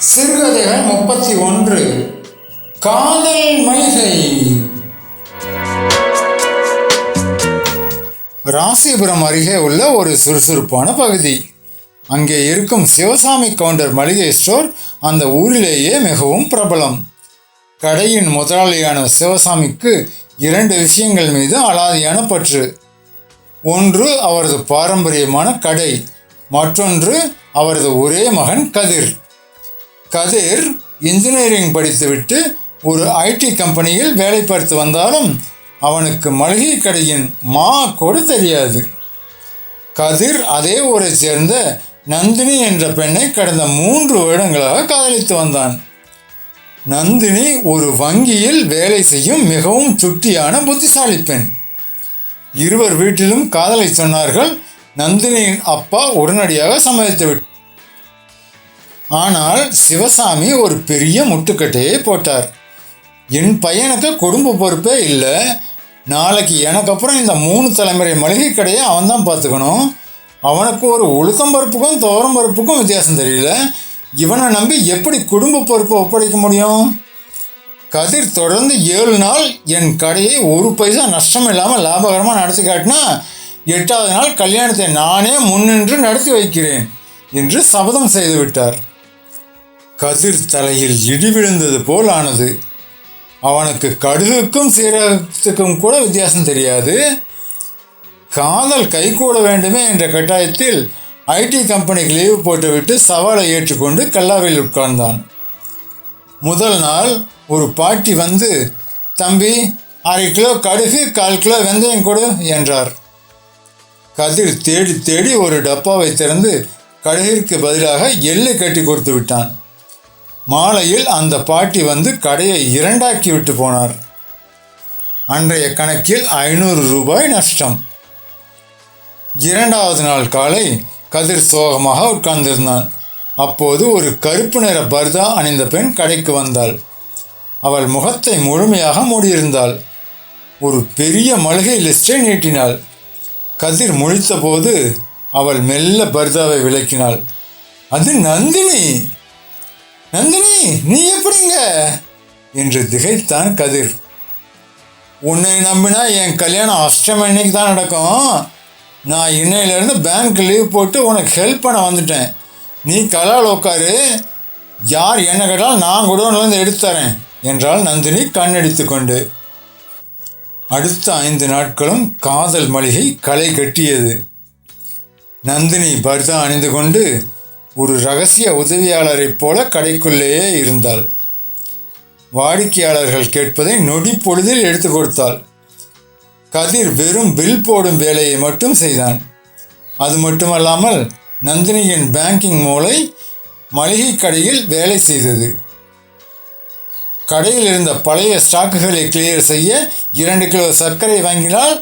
சிறுகதைகள் 31. காதல் மளிகை. ராசிபுரம் அருகே உள்ள ஒரு சுறுசுறுப்பான பகுதி. அங்கே இருக்கும் சிவசாமி கவுண்டர் மளிகை ஸ்டோர் அந்த ஊரிலேயே மிகவும் பிரபலம். கடையின் முதலாளியான சிவசாமிக்கு 2 விஷயங்கள் மீது அலாதியான பற்று. ஒன்று அவரது பாரம்பரியமான கடை, மற்றொன்று அவரது ஒரே மகன் கதிர். கதிர் இன்ஜினியரிங் படித்துவிட்டு ஒரு ஐடி கம்பெனியில் வேலை பார்த்து வந்தாலும் அவனுக்கு மளிகை கடையின் மா கூட தெரியாது. கதிர் அதே ஊரை சேர்ந்த நந்தினி என்ற பெண்ணை கடந்த 3 வருடங்களாக காதலித்து வந்தான். நந்தினி ஒரு வங்கியில் வேலை செய்யும் மிகவும் சுட்டியான புத்திசாலி பெண். இருவர் வீட்டிலும் காதலை சொன்னார்கள். நந்தினியின் அப்பா உடனடியாக சம்மதித்து விட்டார். ஆனால் சிவசாமி ஒரு பெரிய முட்டுக்கட்டையை போட்டார். என் பையனுக்கு குடும்ப பொறுப்பே இல்லை. நாளைக்கு எனக்கு அப்புறம் இந்த 3 தலைமுறை மளிகை கடையை அவன் தான் பார்த்துக்கணும். அவனுக்கு ஒரு உளுத்தம் பருப்புக்கும் துவரம் பருப்புக்கும் வித்தியாசம் தெரியல. இவனை நம்பி எப்படி குடும்ப பொறுப்பை ஒப்படைக்க முடியும்? கதிர் தொடர்ந்து 7 நாள் என் கடையை 1 பைசா நஷ்டம் இல்லாமல் லாபகரமாக நடத்தி காட்டினா 8வது நாள் கல்யாணத்தை நானே முன்னின்று நடத்தி வைக்கிறேன் என்று சபதம் செய்து விட்டார். கதிர் தலையில் இடி விழுந்தது போல் ஆனது. அவனுக்கு கடுகுக்கும் சீரகத்துக்கும் கூட வித்தியாசம் தெரியாது. காதல் கைகூட வேண்டுமே என்ற கட்டாயத்தில் ஐடி கம்பெனிக்கு லீவு போட்டுவிட்டு சவாலை ஏற்றுக்கொண்டு கல்லாவில் உட்கார்ந்தான். முதல் நாள் ஒரு பாட்டி வந்து, தம்பி 1/2 கிலோ கடுகு 1/4 கிலோ வெந்தயம் கொடு என்றார். கதிர் தேடி தேடி ஒரு டப்பாவை திறந்து கடுகிற்கு பதிலாக எள்ளு கட்டி கொடுத்து விட்டான். மாலையில் அந்த பாட்டி வந்து கடையை 2ஆக்கி விட்டு போனார். அன்றைய கணக்கில் 500 ரூபாய் நஷ்டம். 2வது நாள் காலை கதிர் சோகமாக உட்கார்ந்திருந்தான். அப்போது ஒரு கருப்பு நிற பர்தா அணிந்த பெண் கடைக்கு வந்தாள். அவள் முகத்தை முழுமையாக மூடியிருந்தாள். ஒரு பெரிய மளிகை லிஸ்டை நீட்டினாள். கதிர் முழித்த போது அவள் மெல்ல பர்தாவை விளக்கினாள். அது நந்தினி. நந்தினி, நீ எப்படிங்க என்று திகைத்தான் கதிர். உன்னை நம்பினா என் கல்யாணம் அஷ்டமி அன்னைக்கு தான் நடக்கும். நான் இன்னையிலேருந்து பேங்க் லீவ் போட்டு உனக்கு ஹெல்ப் பண்ண வந்துட்டேன். நீ கலால் உட்காரு. யார் என்ன கேட்டாலும் நான் குடோன்லேருந்து எடுத்து தரேன் என்றாள் நந்தினி கண்ணடித்து கொண்டு. அடுத்த 5 நாட்களும் காதல் மளிகை களை கட்டியது. நந்தினி பர்தா அணிந்து கொண்டு ஒரு ரகசிய உதவியாளரைப் போல கடைக்குள்ளேயே இருந்தாள். வாடிக்கையாளர்கள் கேட்பதை நொடி பொழுதில் எடுத்து கொடுத்தாள். கதிர் வெறும் பில் போடும் வேலையை மட்டும் செய்தான். அது மட்டுமல்லாமல் நந்தினியின் பேங்கிங் மூளை மளிகை கடையில் வேலை செய்தது. கடையில் இருந்த பழைய ஸ்டாக்குகளை கிளியர் செய்ய 2 கிலோ சர்க்கரை வாங்கினால்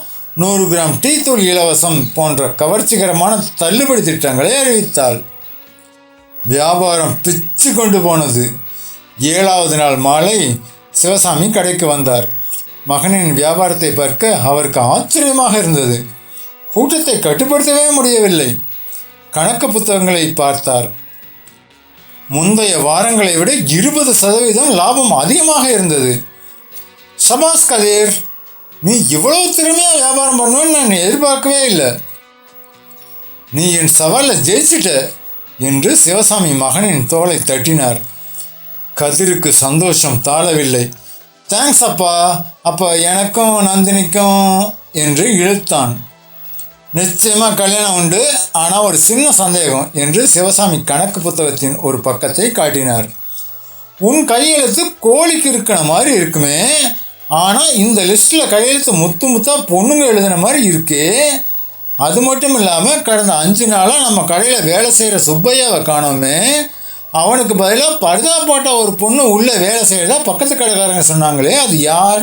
100 கிராம் டீ தூள் இலவசம் போன்ற கவர்ச்சிகரமான தள்ளுபடி திட்டங்களை அறிவித்தாள். வியாபாரம் பிச்சு கொண்டு போனது. 7வது நாள் மாலை சிவசாமி கடைக்கு வந்தார். மகனின் வியாபாரத்தை பார்க்க அவருக்கு ஆச்சரியமாக இருந்தது. கூட்டத்தை கட்டுப்படுத்தவே முடியவில்லை. கணக்கு புத்தகங்களை பார்த்தார். முந்தைய வாரங்களை விட 20% லாபம் அதிகமாக இருந்தது. சபாஸ் கதிர், நீ இவ்வளவு திறமையாக வியாபாரம் பண்ணுவேன்னு நான் எதிர்பார்க்கவே இல்லை. நீ என் சவாலில் ஜெயிச்சிட்ட என்று சிவசாமி மகனின் தோளை தட்டினார். கதிருக்கு சந்தோஷம் தாழவில்லை. தேங்க்ஸ் அப்பா, அப்போ எனக்கும் நந்தினிக்கும் என்று இழுத்தான். நிச்சயமாக கல்யாணம் உண்டு, ஆனால் ஒரு சின்ன சந்தேகம் என்று சிவசாமி கணக்கு புத்தகத்தின் ஒரு பக்கத்தை காட்டினார். உன் கையெழுத்து கோழிக்கு இருக்கிற மாதிரி இருக்குமே, ஆனால் இந்த லிஸ்ட்டில் கையெழுத்து முத்து முத்தா பொண்ணுங்க எழுதின மாதிரி இருக்கே. அது மட்டும் இல்லாமல் கடந்த 5 நாளாக நம்ம கடையில் வேலை செய்கிற சுப்பையாவை காணோமே. அவனுக்கு பதிலாக பர்தா போட்ட ஒரு பொண்ணு உள்ளே வேலை செய்கிறதா பக்கத்து கடைக்காரங்க சொன்னாங்களே, அது யார்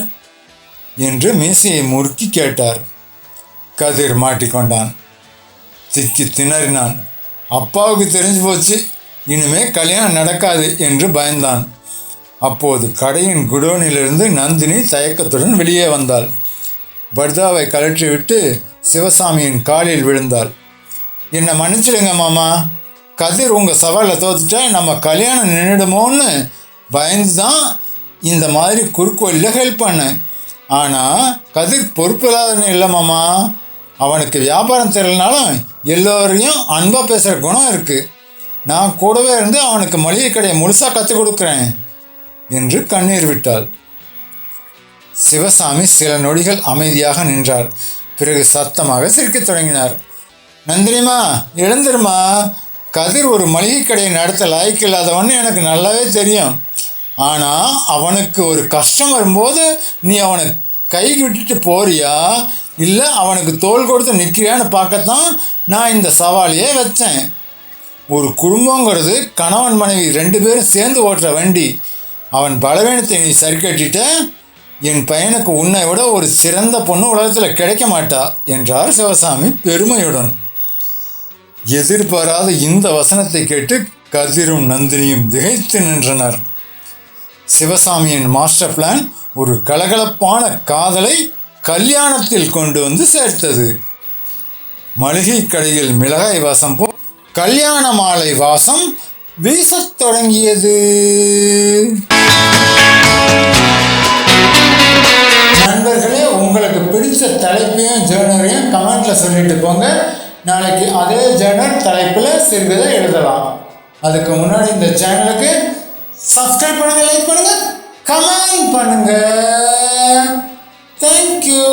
என்று மீசையை முறுக்கி கேட்டார். கதிர் மாட்டிக்கொண்டான். திக்கி திணறினான். அப்பாவுக்கு தெரிஞ்சு போச்சு, இனிமே கல்யாணம் நடக்காது என்று பயந்தான். அப்போது கடையின் குடோனிலிருந்து நந்தினி தயக்கத்துடன் வெளியே வந்தாள். பர்தாவை கழற்றிவிட்டு சிவசாமியின் காலில் விழுந்தாள். என்னை மன்னிச்சிடுங்க மாமா, கதிர் உங்கள் சவாலில் தோத்துட்டா நம்ம கல்யாணம் நின்றுடுமோன்னு பயந்து தான் இந்த மாதிரி குறுக்கோளில் ஹெல்ப் பண்ணேன். ஆனால் கதிர் பொறுப்பு இல்லாதவனு இல்லை மாமா. அவனுக்கு வியாபாரம் தெரியலனாலும் எல்லோரையும் அன்பாக பேசுகிற குணம் இருக்குது. நான் கூடவே இருந்து அவனுக்கு மளிகை கடையை முழுசாக கற்றுக் கொடுக்குறேன் என்று கண்ணீர் விட்டாள். சிவசாமி சில நொடிகள் அமைதியாக நின்றார். பிறகு சத்தமாக சிரிக்கத் தொடங்கினார். நந்தினிமா, எழுந்திருமா. கதிர் ஒரு மளிகை கடையை நடத்த லாய்க்கு இல்லாதவன்னு எனக்கு நல்லாவே தெரியும். ஆனால் அவனுக்கு ஒரு கஷ்டம் வரும்போது நீ அவனை கை விட்டுட்டு போறியா இல்லை அவனுக்கு தோள் கொடுத்து நிற்கிறியான்னு பார்க்கத்தான் நான் இந்த சவாலையே வச்சேன். ஒரு குடும்பங்கிறது கணவன் மனைவி 2 பேரும் சேர்ந்து ஓட்டுற வண்டி. அவன் பலவீனத்தை நீ சரி கட்டிட்ட. என் பையனுக்கு உன்னை விட ஒரு சிறந்த பொண்ணு உலகத்தில் கிடைக்க மாட்டா என்றார் சிவசாமி பெருமையுடன். எதிர்பாராத இந்த வசனத்தை கேட்டு கதிரும் நந்தினியும் திகைத்து நின்றனர். சிவசாமியின் மாஸ்டர் பிளான் ஒரு கலகலப்பான காதலை கல்யாணத்தில் கொண்டு வந்து சேர்த்தது. மளிகை கடையில் மிளகாய் வாசம் போ கல்யாண மாலை வாசம் வீசத் தொடங்கியது. நண்பர்களே, உங்களுக்கு பிடிச்ச தலைப்பையும் ஜேர்னரையும் கமெண்ட்ல சொல்லிட்டு போங்க. நாளைக்கு அதே ஜேர்னர் தலைப்பில் சிறுகதை எழுதலாம். அதுக்கு முன்னாடி இந்த சேனலுக்கு சப்ஸ்கிரைப் பண்ணுங்க, லைக் பண்ணுங்க, கமெண்ட் பண்ணுங்க. தேங்க்யூ.